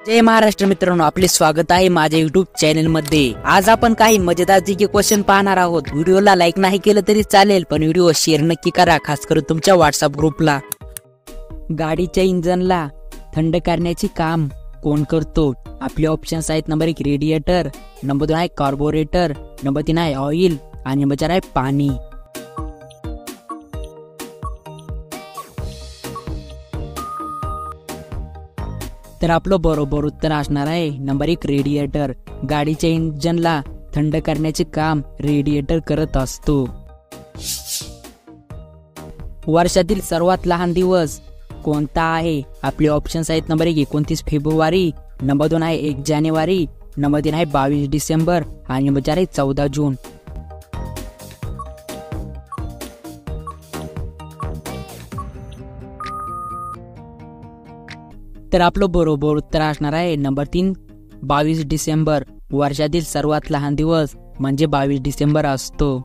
जय महाराष्ट्र मित्रांनो, आपले स्वागत आहे माझ्या युट्यूब चॅनल मध्ये। आज आपण काही मजेदार जीके क्वेश्चन पाहणार आहोत। व्हिडिओला लाईक नाही केलं तरी चालेल, पण व्हिडिओ शेअर नक्की करा, खास करून तुमच्या व्हॉट्सअप ग्रुपला। गाडीच्या इंजनला थंड करण्याचे काम कोण करतो? आपले ऑप्शन्स आहेत, नंबर 1 रेडिएटर, नंबर 2 आहे कार्बोरेटर, नंबर 3 आहे ऑइल आणि नंबर 4 आहे पाणी। तर आपलं बरोबर उत्तर असणार आहे नंबर 1 रेडिएटर। गाडीच्या इंजनला थंड करण्याचे काम रेडिएटर करत असतो। वर्षातील सर्वात लहान दिवस कोणता आहे? आपले ऑप्शन्स आहेत, नंबर 1 29 फेब्रुवारी, नंबर 2 आहे 1 जानेवारी, नंबर 3 आहे 22 डिसेंबर आणि नंबर 4 आहे 14 जून। तर आपलं बरोबर उत्तर असणार आहे नंबर 3 22 डिसेंबर। वर्षातील सर्वात लहान दिवस म्हणजे 22 डिसेंबर असतो।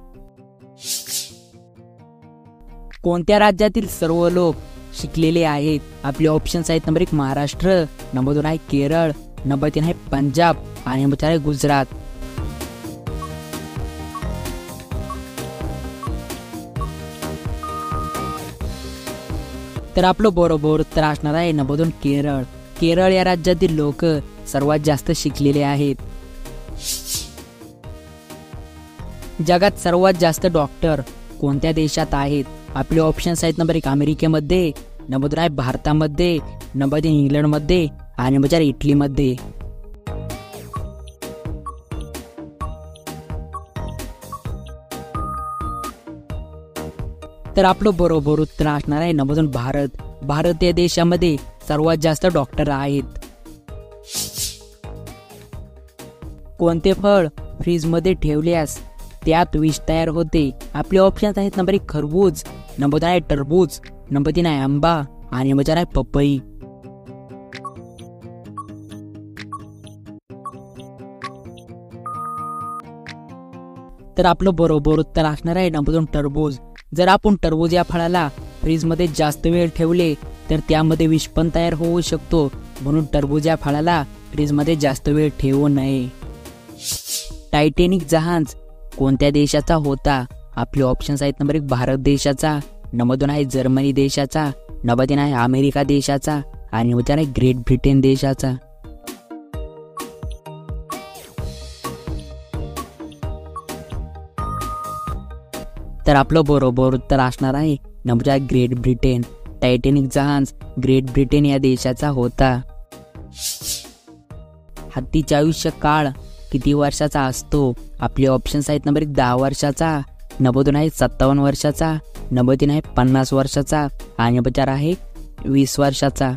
कोणत्या राज्यातील सर्व लोक शिकलेले आहेत? आपले ऑप्शन्स आहेत, नंबर 1 महाराष्ट्र, नंबर 2 आहे केरळ, नंबर 3 आहे पंजाब आणि नंबर 4 आहे गुजरात। तर आपलं बरोबर उत्तर असणार आहे नंबर 2 केरळ। केरळ या राज्यातील लोक सर्वात जास्त शिकलेले आहेत। जगात सर्वात जास्त डॉक्टर कोणत्या देशात आहेत? आपले ऑप्शन्स आहेत, नंबर 1 अमेरिकेमध्ये, नंबर 2 आहे भारतामध्ये, नंबर 3 इंग्लंडमध्ये आणि नंबर 4 इटलीमध्ये। तर आपलं बरोबर उत्तर असणार आहे नंबर 2 भारत। भारत या देशामध्ये सर्वात जास्त डॉक्टर आहेत। कोणते फळ फ्रीज मध्ये ठेवल्यास त्यात विष तयार होते? आपले ऑप्शन्स आहेत, नंबर 1 खरबूज, नंबर 2 आहे टरबूज, नंबर 3 आहे आंबा आणि नंबर 4 आहे पपई। तर आपलं बरोबर उत्तर असणार आहे नंबर 2 टरबूज। जर आपण टरबूज या फळाला फ्रीज मध्ये जास्त वेळ ठेवले तर त्यामध्ये विष पण तयार होऊ शकतो, म्हणून टरबूज या फळाला फ्रीज मध्ये जास्त वेळ ठेवू नये। टायटॅनिक जहाज कोणत्या देशाचा होता? आपले ऑप्शन्स आहेत, नंबर 1 भारत देशाचा, नंबर 2 आहे जर्मनी देशाचा, नंबर 3 आहे अमेरिका देशाचा आणि नंबर 4 आहे ग्रेट ब्रिटन देशाचा। तर आपलं बरोबर उत्तर असणार आहे नंबर 4 ग्रेट ब्रिटन। टायटॅनिक जहाज ग्रेट ब्रिटन या देशाचा होता। हत्तीचे आयुष्य काळ किती वर्षाचा असतो? आपले ऑप्शन्स आहेत, नंबर 1 10 वर्षाचा, नंबर 2 आहे 57 वर्षाचा, नंबर 3 आहे 50 वर्षाचा आणि नंबर 4 आहे 20 वर्षाचा।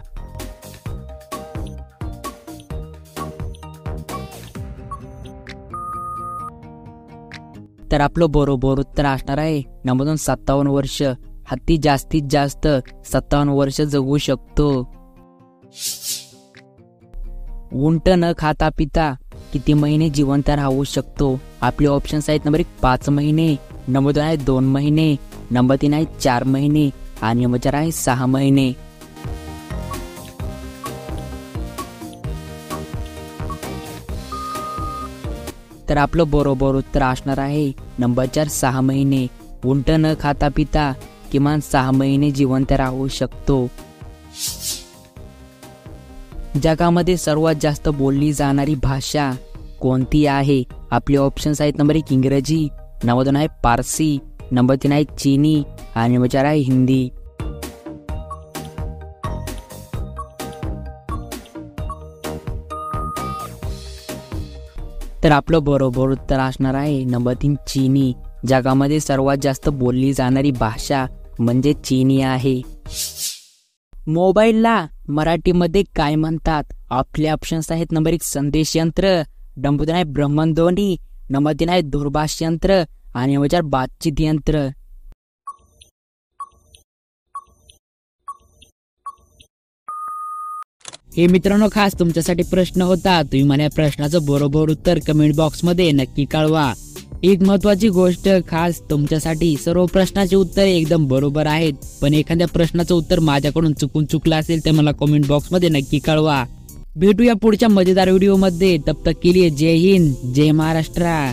तर आपलं बरोबर उत्तर असणार आहे नंबर 2 57 वर्ष। हत्ती जास्तीत जास्त 57 वर्ष जगू शकतो। उंट न खाता पिता किती महिने जिवंत राहू शकतो? आपले ऑप्शन्स आहेत, नंबर 1 5 महिने, नंबर 2 आहे 2 महिने, नंबर 3 आहे 4 महिने आणि नंबर 4 आहे 6 महिने। तर आपलं बरोबर उत्तर असणार आहे नंबर 4 6 महिने। उंट न खाता पिता किमान 6 महिने जिवंत राहू शकतो। जगामध्ये सर्वात जास्त बोलली जाणारी भाषा कोणती आहे? आपले ऑप्शन्स आहेत, नंबर 1 इंग्रजी, नंबर 2 आहे पारसी, नंबर 3 आहे चीनी आणि नंबर 4 आहे हिंदी। तर आपलं बरोबर उत्तर असणार आहे नंबर 3 चीनी। जगामध्ये सर्वात जास्त बोलली जाणारी भाषा म्हणजे चीनी आहे। मोबाईलला मराठीमध्ये काय म्हणतात? आपले ऑप्शन्स आहेत, नंबर 1 संदेश यंत्र, नंबर 2 आहे भ्रमणध्वनी, नंबर 3 आहे दूरभाष यंत्र आणि नंबर 4 बातचीत यंत्र। हे मित्रांनो, खास तुमच्यासाठी प्रश्न होता। तुम्ही मला प्रश्नाचं बरोबर उत्तर कमेंट बॉक्स मध्ये नक्की कळवा। एक महत्वाची गोष्ट खास तुमच्यासाठी, सर्व प्रश्नाचे उत्तर एकदम बरोबर आहेत, पण एखाद्या प्रश्नाचं उत्तर माझ्याकडून चुकून चुकलं असेल तर मला कमेंट बॉक्स मध्ये नक्की कळवा। भेटूया पुढच्या मजेदार व्हिडिओ मध्ये. तब तक के लिए जय हिंद, जय महाराष्ट्र.